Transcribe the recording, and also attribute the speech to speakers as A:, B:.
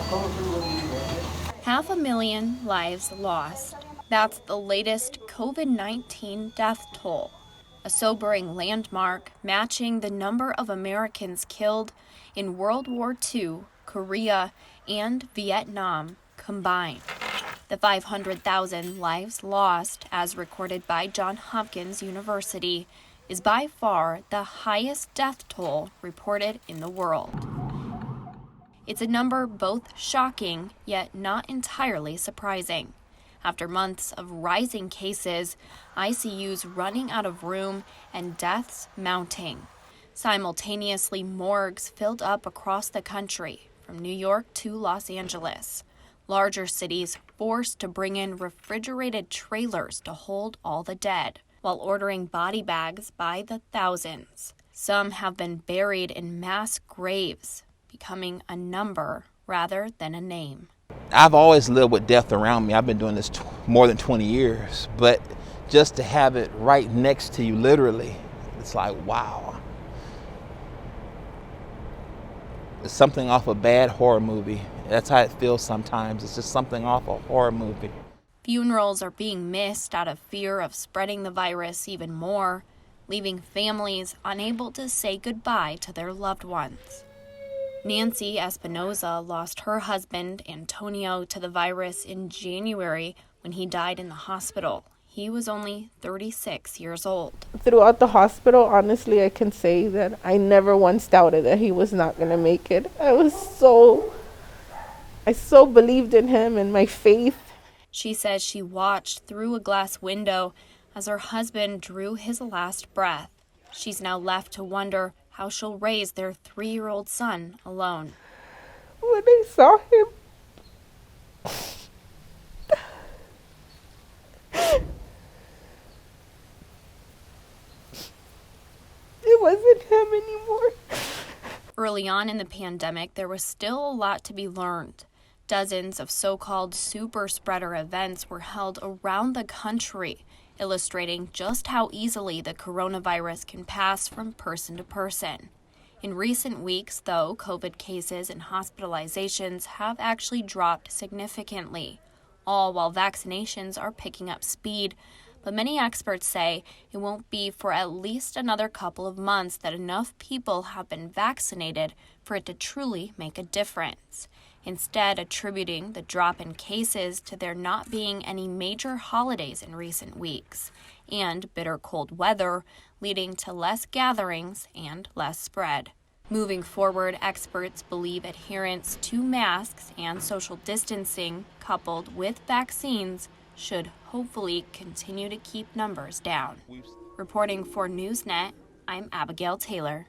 A: 500,000 lives lost. That's the latest COVID-19 death toll, a sobering landmark matching the number of Americans killed in World War II, Korea, and Vietnam combined. The 500,000 lives lost, as recorded by Johns Hopkins University, is by far the highest death toll reported in the world. It's a number both shocking yet not entirely surprising. After months of rising cases, ICUs running out of room, and deaths mounting. Simultaneously, morgues filled up across the country, from New York to Los Angeles. Larger cities forced to bring in refrigerated trailers to hold all the dead, while ordering body bags by the thousands. Some have been buried in mass graves, becoming a number rather than a name.
B: I've always lived with death around me. I've been doing this more than 20 years, but just to have it right next to you, literally, it's like, wow. It's something off a bad horror movie. That's how it feels sometimes. It's just something off a horror movie.
A: Funerals are being missed out of fear of spreading the virus even more, leaving families unable to say goodbye to their loved ones. Nancy Espinoza lost her husband, Antonio, to the virus in January when he died in the hospital. He was only 36 years old.
C: Throughout the hospital, honestly, I can say that I never once doubted that he was not going to make it. I so believed in him and my faith.
A: She says she watched through a glass window as her husband drew his last breath. She's now left to wonder how she'll raise their 3-year-old son alone.
C: When I saw him, it wasn't him anymore.
A: Early on in the pandemic, there was still a lot to be learned. Dozens of so-called super spreader events were held around the country, illustrating just how easily the coronavirus can pass from person to person. In recent weeks, though, COVID cases and hospitalizations have actually dropped significantly, all while vaccinations are picking up speed. But many experts say it won't be for at least another couple of months that enough people have been vaccinated for it to truly make a difference. Instead, attributing the drop in cases to there not being any major holidays in recent weeks and bitter cold weather, leading to less gatherings and less spread. Moving forward, experts believe adherence to masks and social distancing, coupled with vaccines, should hopefully continue to keep numbers down. Reporting for NewsNet, I'm Abigail Taylor.